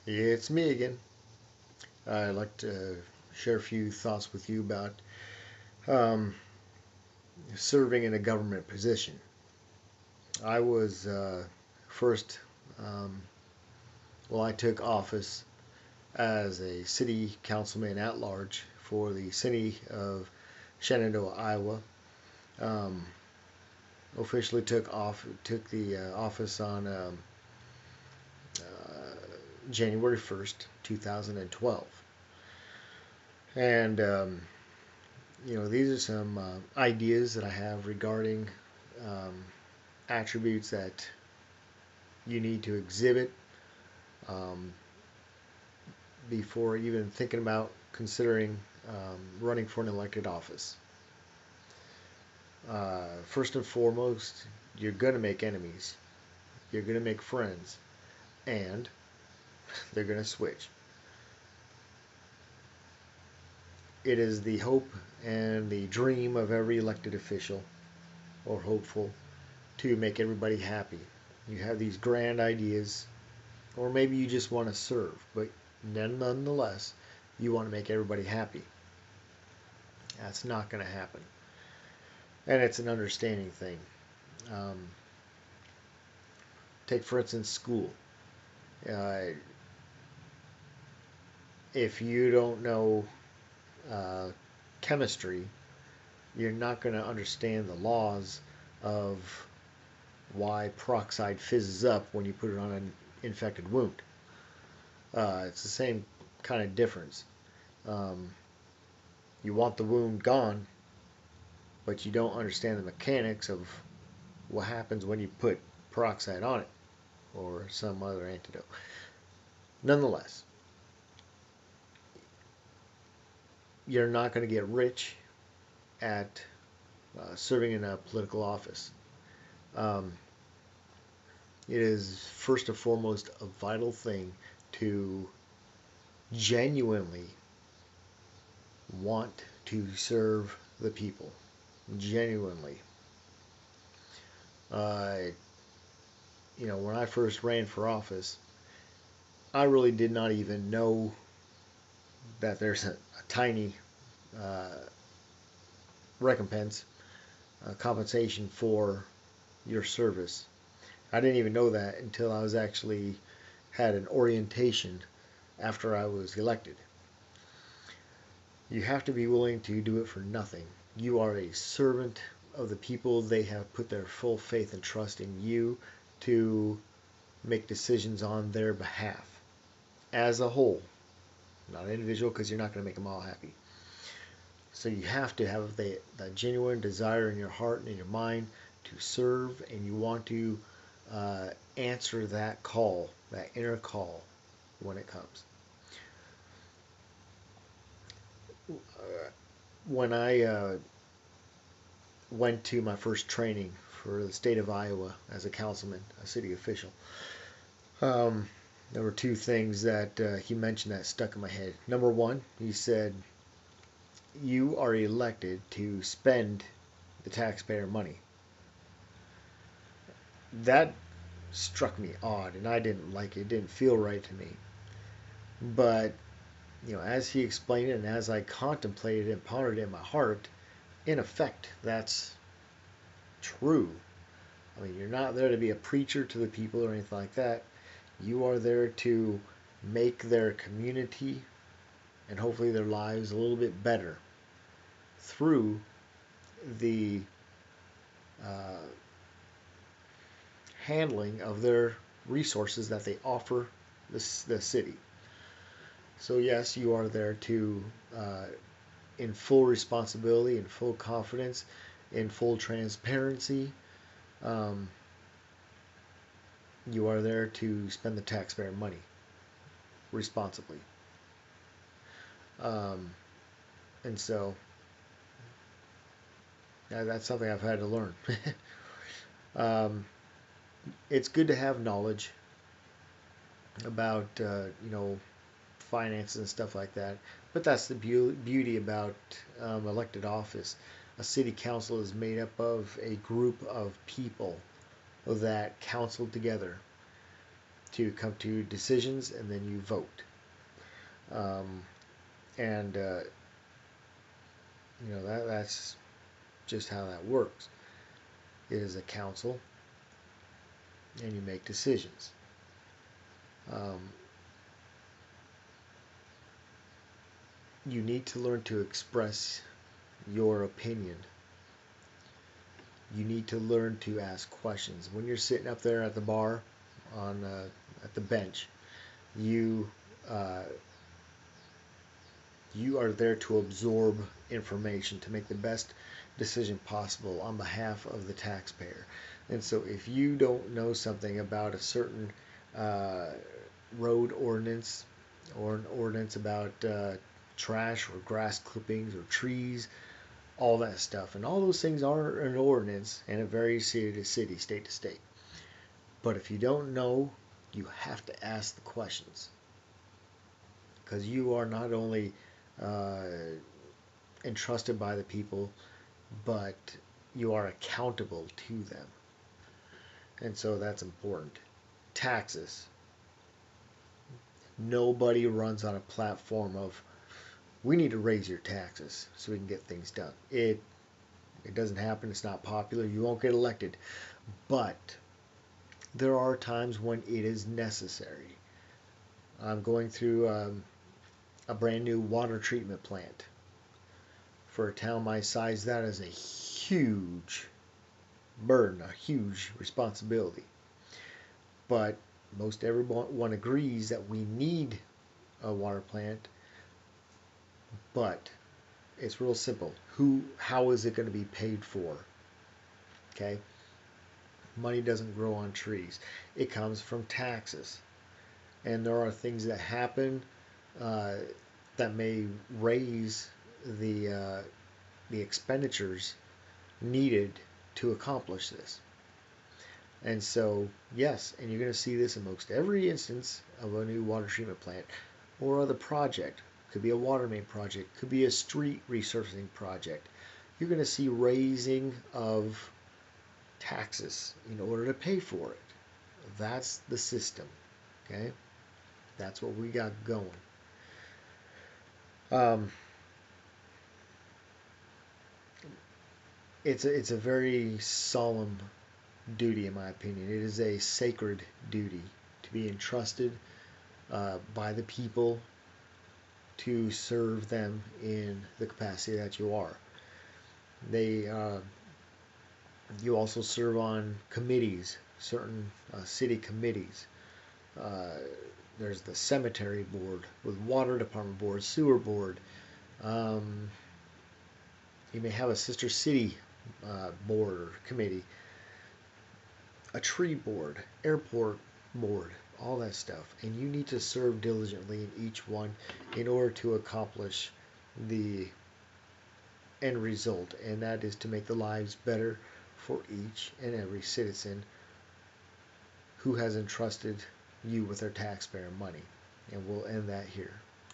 It's me again. I'd like to share a few thoughts with you about um, serving in a government position. I was first, um, I took office as a city councilman at large for the city of Shenandoah, Iowa. Um, Officially took the office on January 1st, 2012. And these are some ideas that I have regarding um, attributes that you need to exhibit um, before even thinking about considering running for an elected office. First and foremost, you're going to make enemies, you're going to make friends, and they're going to switch. It is the hope and the dream of every elected official or hopeful to make everybody happy. You have these grand ideas, or maybe you just want to serve, but nonetheless, you want to make everybody happy. That's not going to happen. And it's an understanding thing. Um, Take, for instance, school. Uh, if you don't know uh, chemistry, you're not going to understand the laws of why peroxide fizzes up when you put it on an infected wound. It's the same kind of difference. Um, you want the wound gone, but you don't understand the mechanics of what happens when you put peroxide on it or some other antidote. Nonetheless, you're not going to get rich at serving in a political office. Um, it is first and foremost a vital thing to genuinely want to serve the people. Genuinely. Uh, when I first ran for office, I really did not even know that there's a tiny uh, recompense, compensation for your service. I didn't even know that until I was actually had an orientation after I was elected. You have to be willing to do it for nothing. You are a servant of the people. They have put their full faith and trust in you to make decisions on their behalf as a whole, not an individual, because you're not going to make them all happy. So you have to have that genuine desire in your heart and in your mind to serve, and you want to answer that call, that inner call, when it comes. When I went to my first training for the state of Iowa as a councilman, a city official, um, there were two things that he mentioned that stuck in my head. Number one, he said, "You are elected to spend the taxpayer money." That struck me odd, and I didn't like it. It didn't feel right to me. But as he explained it, and as I contemplated and pondered it in my heart, in effect, that's true. I mean, you're not there to be a preacher to the people or anything like that. You are there to make their community and hopefully their lives a little bit better through the uh, handling of their resources that they offer the city. So, yes, you are there to, in full responsibility, in full confidence, in full transparency, um, you are there to spend the taxpayer money responsibly. Um, and so that's something I've had to learn. um, it's good to have knowledge about finances and stuff like that, but that's the beauty about elected office. A city council is made up of a group of people that counsel together. to come to decisions, and then you vote. Um, and that's just how that works. It is a council, and you make decisions. Um, you need to learn to express your opinion. You need to learn to ask questions. When you're sitting up there at the bar, on at the bench, you uh, you are there to absorb information to make the best decision possible on behalf of the taxpayer. And so, if you don't know something about a certain uh, road ordinance, or an ordinance about trash or grass clippings or trees, all that stuff. And all those things are an ordinance, and it varies city to city, state to state. But if you don't know, you have to ask the questions, because you are not only uh, entrusted by the people, but you are accountable to them. And so that's important. Taxes. Nobody runs on a platform of, we need to raise your taxes so we can get things done. It doesn't happen. It's not popular. You won't get elected. But there are times when it is necessary. I'm going through a brand new water treatment plant. For a town my size, that is a huge burden, a huge responsibility. But most everyone agrees that we need a water plant. But it's real simple. How is it going to be paid for? Okay? Money doesn't grow on trees. It comes from taxes. And there are things that happen uh, that may raise the expenditures needed to accomplish this. And so, yes, and you're going to see this in most every instance of a new water treatment plant or other project. Could be a water main project, could be a street resurfacing project. You're going to see raising of taxes in order to pay for it. That's the system. Okay? That's what we got going. Um, it's a very solemn duty, in my opinion. It is a sacred duty to be entrusted by the people to serve them in the capacity that you are. They You also serve on committees, certain city committees. Uh, there's the cemetery board, with water department board, sewer board. Um, you may have a sister city board or committee, a tree board, airport board, all that stuff. And you need to serve diligently in each one in order to accomplish the end result, and that is to make the lives better for each and every citizen who has entrusted you with their taxpayer money. And we'll end that here.